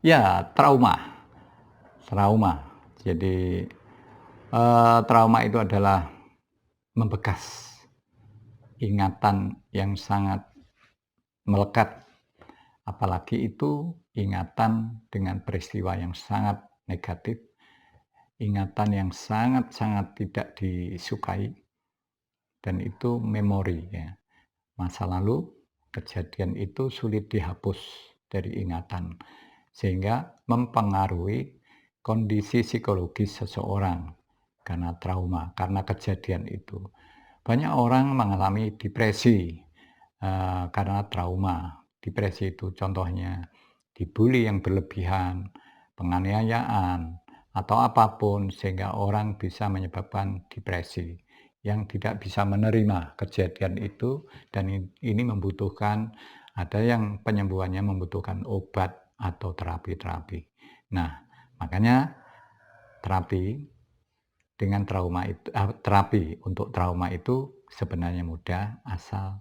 Ya, trauma. Trauma. Jadi, trauma itu adalah membekas ingatan yang sangat melekat, apalagi itu ingatan dengan peristiwa yang sangat negatif, ingatan yang sangat-sangat tidak disukai, dan itu memori ya. Masa lalu, kejadian itu sulit dihapus dari ingatan, sehingga mempengaruhi kondisi psikologis seseorang karena trauma, karena kejadian itu. Banyak orang mengalami depresi karena trauma. Depresi itu contohnya dibully yang berlebihan, penganiayaan, atau apapun sehingga orang bisa menyebabkan depresi yang tidak bisa menerima kejadian itu, dan ini membutuhkan, ada yang penyembuhannya membutuhkan obat atau terapi-terapi. Nah, makanya terapi terapi untuk trauma itu sebenarnya mudah, asal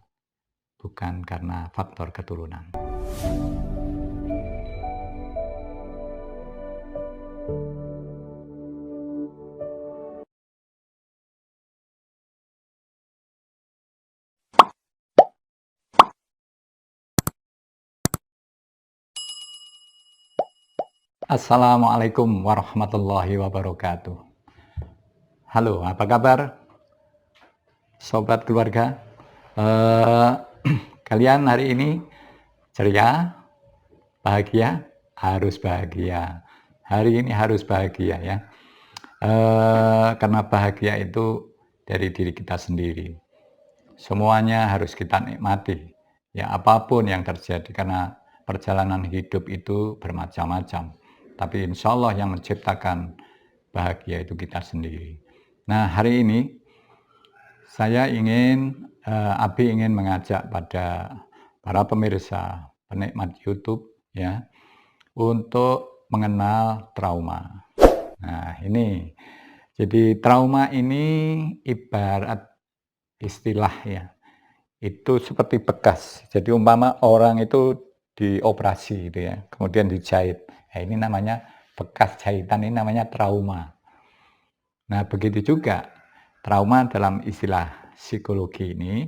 bukan karena faktor keturunan. Assalamualaikum warahmatullahi wabarakatuh. Halo, apa kabar sobat keluarga? Eh, Kalian hari ini ceria, bahagia? Harus bahagia. Hari ini harus bahagia ya. Karena bahagia itu dari diri kita sendiri. Semuanya harus kita nikmati. Ya, apapun yang terjadi, karena perjalanan hidup itu bermacam-macam. Tapi insya Allah yang menciptakan bahagia itu kita sendiri. Nah, hari ini Abi ingin mengajak pada para pemirsa, penikmat YouTube ya, untuk mengenal trauma. Nah, ini. Jadi trauma ini ibarat istilah ya. Itu seperti bekas. Jadi umpama orang itu dioperasi gitu ya, kemudian dijahit. Nah, ini namanya bekas jahitan, ini namanya trauma. Nah, begitu juga trauma dalam istilah psikologi ini,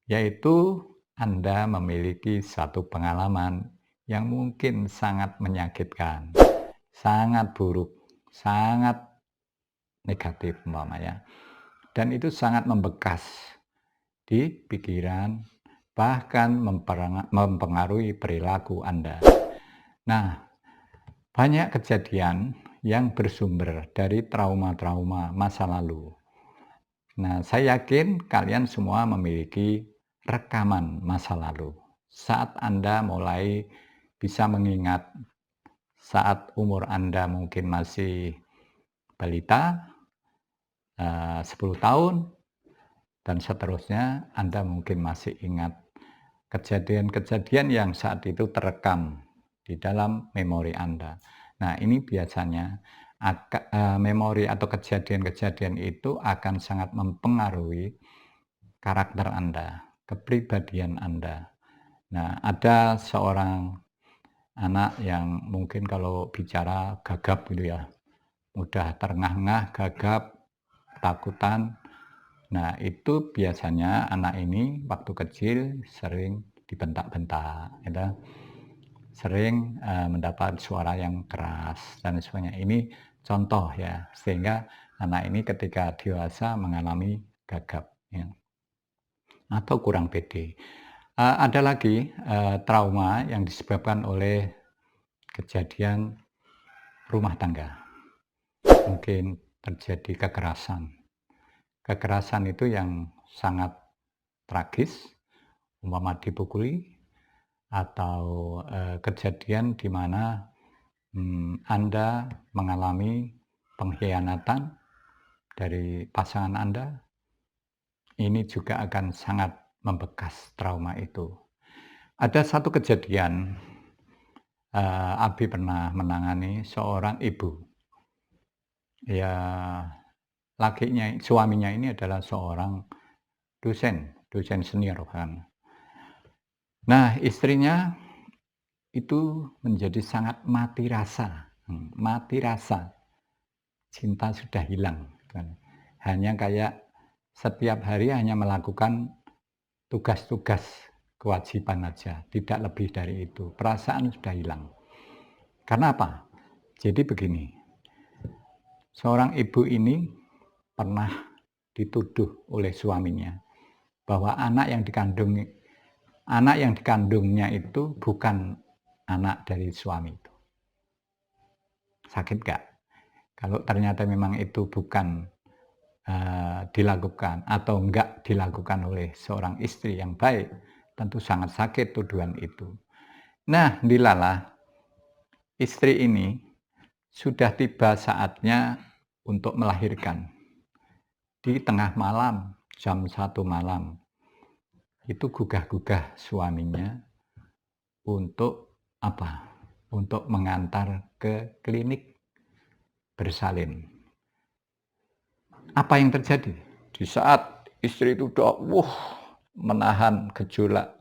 yaitu Anda memiliki satu pengalaman yang mungkin sangat menyakitkan, sangat buruk, sangat negatif umpamanya. Dan itu sangat membekas di pikiran, bahkan mempengaruhi perilaku Anda. Nah, banyak kejadian yang bersumber dari trauma-trauma masa lalu. Nah, saya yakin kalian semua memiliki rekaman masa lalu. Saat Anda mulai bisa mengingat, saat umur Anda mungkin masih balita, 10 tahun, dan seterusnya, Anda mungkin masih ingat kejadian-kejadian yang saat itu terekam di dalam memori Anda. Nah, ini biasanya memori atau kejadian-kejadian itu akan sangat mempengaruhi karakter Anda, kepribadian Anda. Nah, ada seorang anak yang mungkin kalau bicara gagap gitu ya, mudah terengah-engah, gagap, takutan. Nah, itu biasanya anak ini waktu kecil sering dibentak-bentak, gitu. Sering mendapat suara yang keras dan sebagainya. Ini contoh ya, sehingga anak ini ketika dewasa mengalami gagap ya, atau kurang pede. Ada lagi trauma yang disebabkan oleh kejadian rumah tangga. Mungkin terjadi kekerasan. Kekerasan itu yang sangat tragis, umpama dipukuli, atau kejadian di mana Anda mengalami pengkhianatan dari pasangan Anda. Ini juga akan sangat membekas trauma itu. Ada satu kejadian, Abi pernah menangani seorang ibu. Ya, suaminya ini adalah seorang dosen senior kan. Nah, istrinya itu menjadi sangat mati rasa, mati rasa, cinta sudah hilang, kan. Hanya kayak setiap hari hanya melakukan tugas-tugas kewajiban aja, tidak lebih dari itu, perasaan sudah hilang. Karena apa? Jadi begini, seorang ibu ini pernah dituduh oleh suaminya bahwa anak yang dikandungnya itu bukan anak dari suami itu. Sakit gak? Kalau ternyata memang itu bukan dilakukan atau enggak dilakukan oleh seorang istri yang baik, tentu sangat sakit tuduhan itu. Nah, dilalah istri ini sudah tiba saatnya untuk melahirkan. Di tengah malam, jam 1 malam, itu gugah-gugah suaminya untuk apa? Untuk mengantar ke klinik bersalin. Apa yang terjadi? Di saat istri itu udah menahan gejolak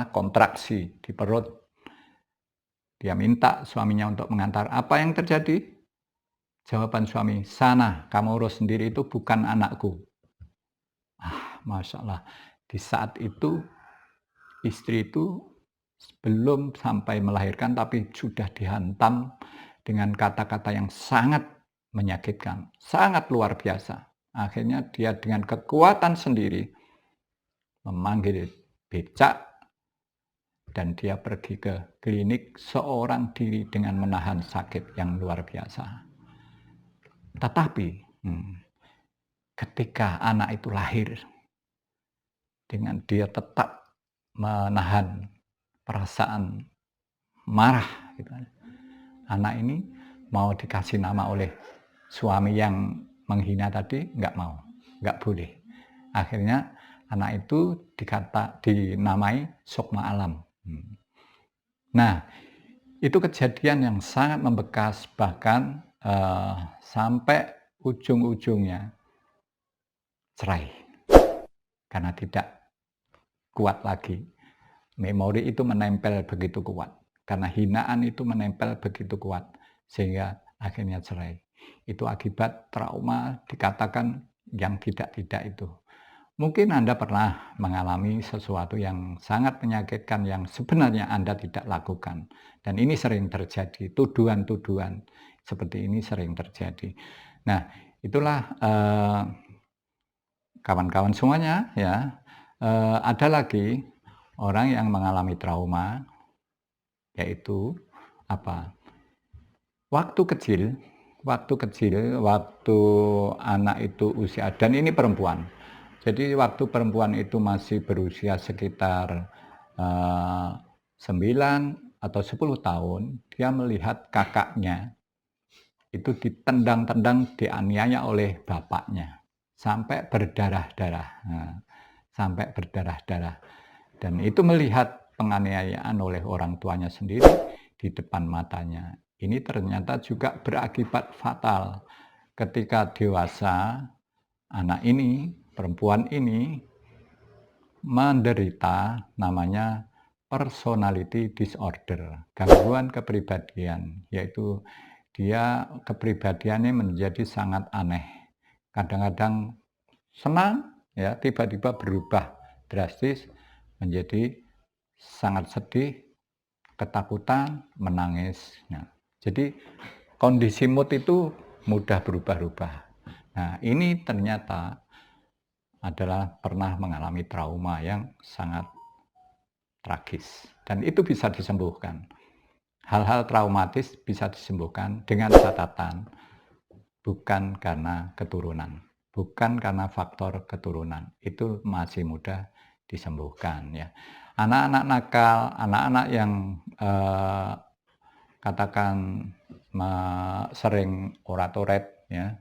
kontraksi di perut, dia minta suaminya untuk mengantar. Apa yang terjadi? Jawaban suami, "Sana, kamu urus sendiri, itu bukan anakku." Masya Allah. Di saat itu istri itu belum sampai melahirkan tapi sudah dihantam dengan kata-kata yang sangat menyakitkan, sangat luar biasa. Akhirnya dia dengan kekuatan sendiri memanggil becak dan dia pergi ke klinik seorang diri dengan menahan sakit yang luar biasa. Tetapi ketika anak itu lahir, dengan dia tetap menahan perasaan marah, gitu. Anak ini mau dikasih nama oleh suami yang menghina tadi, nggak mau, nggak boleh. Akhirnya anak itu dinamai Sukma Alam. Nah, itu kejadian yang sangat membekas, bahkan sampai ujung-ujungnya cerai karena tidak kuat lagi. Memori itu menempel begitu kuat, karena hinaan itu menempel begitu kuat, sehingga akhirnya cerai. Itu akibat trauma, dikatakan yang tidak-tidak itu. Mungkin Anda pernah mengalami sesuatu yang sangat menyakitkan yang sebenarnya Anda tidak lakukan. Dan ini sering terjadi, tuduhan-tuduhan seperti ini sering terjadi. Nah, itulah kawan-kawan semuanya ya. Ada lagi orang yang mengalami trauma, yaitu apa? Waktu kecil, waktu anak itu usia, dan ini perempuan. Jadi waktu perempuan itu masih berusia sekitar 9 atau 10 tahun, dia melihat kakaknya itu ditendang-tendang, dianiaya oleh bapaknya sampai berdarah-darah. Sampai berdarah-darah. Dan itu melihat penganiayaan oleh orang tuanya sendiri di depan matanya. Ini ternyata juga berakibat fatal. Ketika dewasa, anak ini, perempuan ini, menderita namanya personality disorder, gangguan kepribadian, yaitu dia kepribadiannya menjadi sangat aneh. Kadang-kadang senang, ya tiba-tiba berubah drastis menjadi sangat sedih, ketakutan, menangis. Nah, jadi kondisi mood itu mudah berubah-ubah. Nah, ini ternyata adalah pernah mengalami trauma yang sangat tragis, dan itu bisa disembuhkan. Hal-hal traumatis bisa disembuhkan dengan catatan bukan karena keturunan, bukan karena faktor keturunan, itu masih mudah disembuhkan ya. Anak-anak nakal, anak-anak yang katakan sering oratoret ya,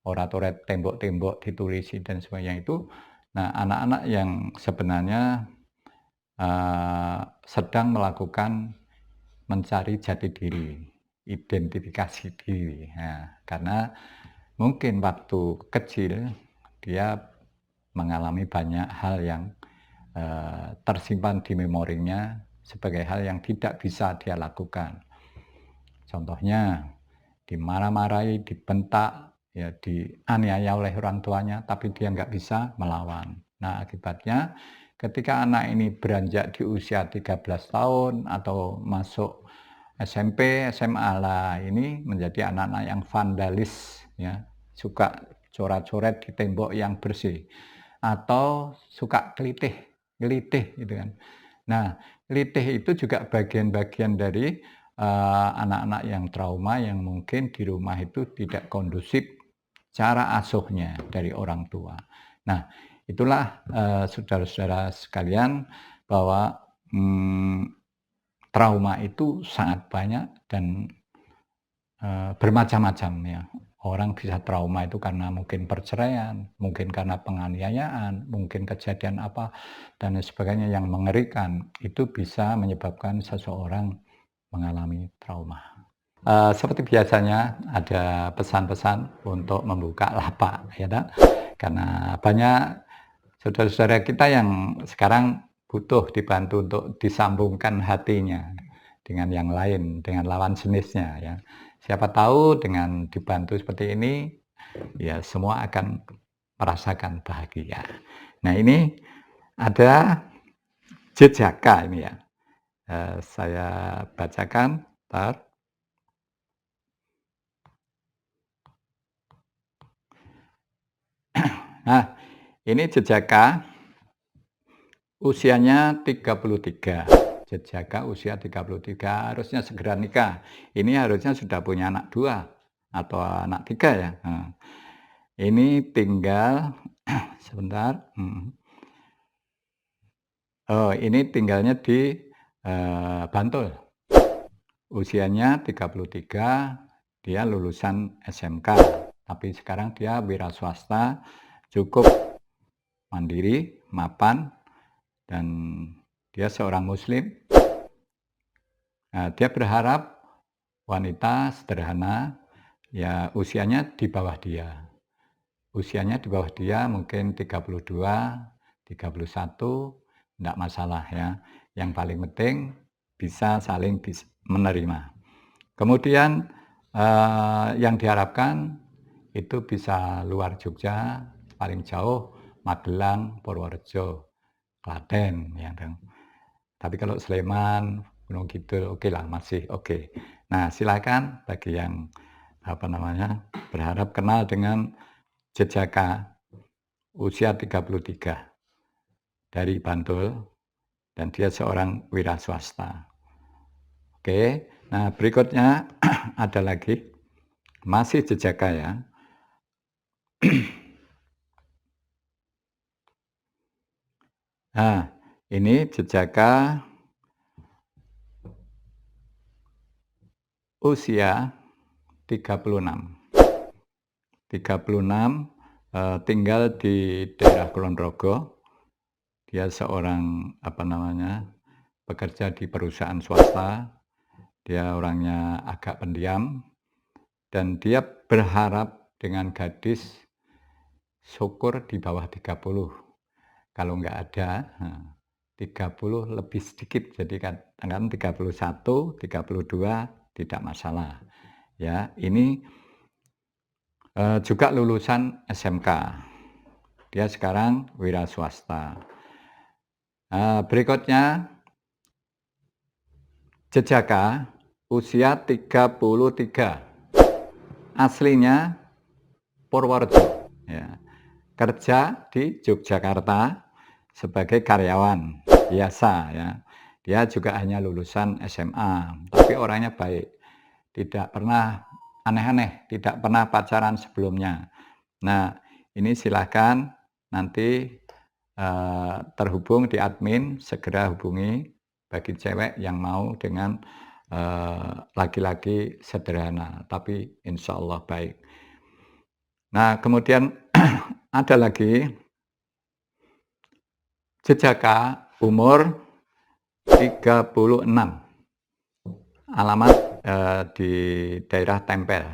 oratoret tembok-tembok ditulisi dan sebagainya itu. Nah, anak-anak yang sebenarnya sedang melakukan mencari jati diri, identifikasi diri. Nah, karena mungkin waktu kecil dia mengalami banyak hal yang tersimpan di memorinya sebagai hal yang tidak bisa dia lakukan. Contohnya, dimarah-marahi, dibentak, ya dianiaya oleh orang tuanya, tapi dia nggak bisa melawan. Nah, akibatnya ketika anak ini beranjak di usia 13 tahun atau masuk SMP, SMA lah, ini menjadi anak-anak yang vandalis, ya, suka coret-coret di tembok yang bersih, atau suka gelitih gitu kan. Nah, gelitih itu juga bagian-bagian dari anak-anak yang trauma yang mungkin di rumah itu tidak kondusif cara asuhnya dari orang tua. Nah, itulah saudara-saudara sekalian bahwa trauma itu sangat banyak dan bermacam-macam ya. Orang bisa trauma itu karena mungkin perceraian, mungkin karena penganiayaan, mungkin kejadian apa, dan sebagainya yang mengerikan. Itu bisa menyebabkan seseorang mengalami trauma. Seperti biasanya ada pesan-pesan untuk membuka lapak, ya tak? Karena banyak saudara-saudara kita yang sekarang butuh dibantu untuk disambungkan hatinya dengan yang lain, dengan lawan jenisnya ya. Siapa tahu dengan dibantu seperti ini, ya semua akan merasakan bahagia. Nah ini ada jejaka ini ya. Saya bacakan, ntar. Nah, ini jejaka usianya 33. Jejaka usia 33 harusnya segera nikah. Ini harusnya sudah punya anak 2 atau anak 3 ya. Nah, ini tinggal sebentar. Oh, ini tinggalnya di Bantul. Usianya 33, dia lulusan SMK. Tapi sekarang dia wira swasta, cukup mandiri, mapan, dan dia seorang muslim. Nah, dia berharap wanita sederhana, ya usianya di bawah dia. Usianya di bawah dia mungkin 32, 31, enggak masalah ya. Yang paling penting bisa saling menerima. Kemudian yang diharapkan itu bisa luar Jogja, paling jauh Magelang, Purworejo, Klaten ya. Tapi kalau Sleman, Gunung Kidul oke lah, masih oke. Nah, silakan bagi yang berharap kenal dengan jejaka usia 33 dari Bantul dan dia seorang wira swasta. Oke. Nah, berikutnya ada lagi masih jejaka ya. Nah, ini jejaka usia 36. 36 tinggal di daerah Kulon Progo. Dia seorang bekerja di perusahaan swasta. Dia orangnya agak pendiam dan dia berharap dengan gadis syukur di bawah 30. Kalau nggak ada 30 lebih sedikit, jadi kan 31, 32 tidak masalah. Ya, ini juga lulusan SMK. Dia sekarang wira swasta. Berikutnya jejaka usia 33. Aslinya Purworejo. Ya. Kerja di Yogyakarta sebagai karyawan biasa ya. Dia juga hanya lulusan SMA, tapi orangnya baik. Tidak pernah aneh-aneh, tidak pernah pacaran sebelumnya. Nah, ini silahkan nanti terhubung di admin, segera hubungi bagi cewek yang mau dengan laki-laki sederhana, tapi insya Allah baik. Nah, kemudian ada lagi jejaka umur 36, alamat di daerah Tempel,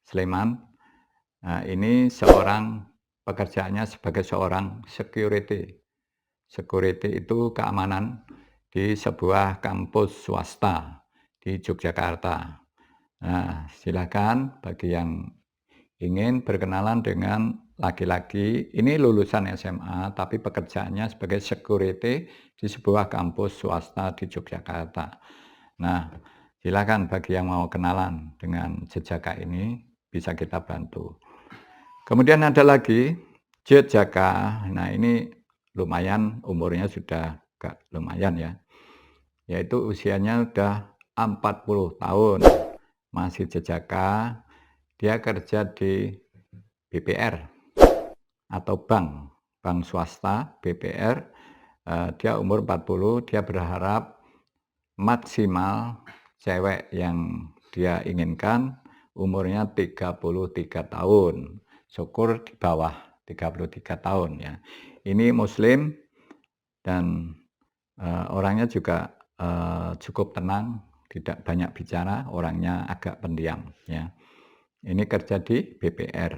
Sleman. Nah, ini seorang pekerjaannya sebagai seorang security. Security itu keamanan di sebuah kampus swasta di Yogyakarta. Nah, silakan bagi yang ingin berkenalan dengan laki-laki, ini lulusan SMA tapi pekerjaannya sebagai security di sebuah kampus swasta di Yogyakarta. Nah, silakan bagi yang mau kenalan dengan Jejaka ini, bisa kita bantu. Kemudian ada lagi Jejaka. Nah, ini lumayan, umurnya sudah agak lumayan ya. Yaitu usianya sudah 40 tahun. Masih Jejaka, dia kerja di BPR atau bank swasta BPR. Dia umur 40, dia berharap maksimal cewek yang dia inginkan umurnya 33 tahun. Syukur di bawah 33 tahun ya. Ini muslim dan orangnya juga cukup tenang, tidak banyak bicara, orangnya agak pendiam ya. Ini kerja di BPR.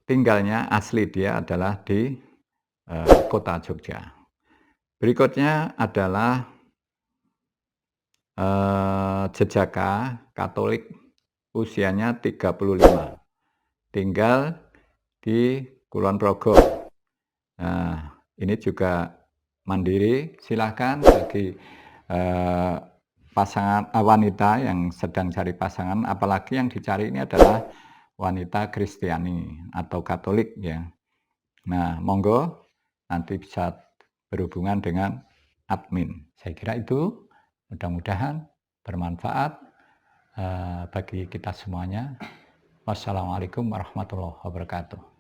Tinggalnya asli dia adalah di kota Jogja. Berikutnya adalah Jejaka Katolik, usianya 35, tinggal di Kulon Progo. Nah, ini juga mandiri, silakan bagi pasangan wanita yang sedang cari pasangan, apalagi yang dicari ini adalah wanita Kristiani atau Katolik ya. Nah, monggo nanti bisa berhubungan dengan admin. Saya kira itu mudah-mudahan bermanfaat bagi kita semuanya. Wassalamualaikum warahmatullahi wabarakatuh.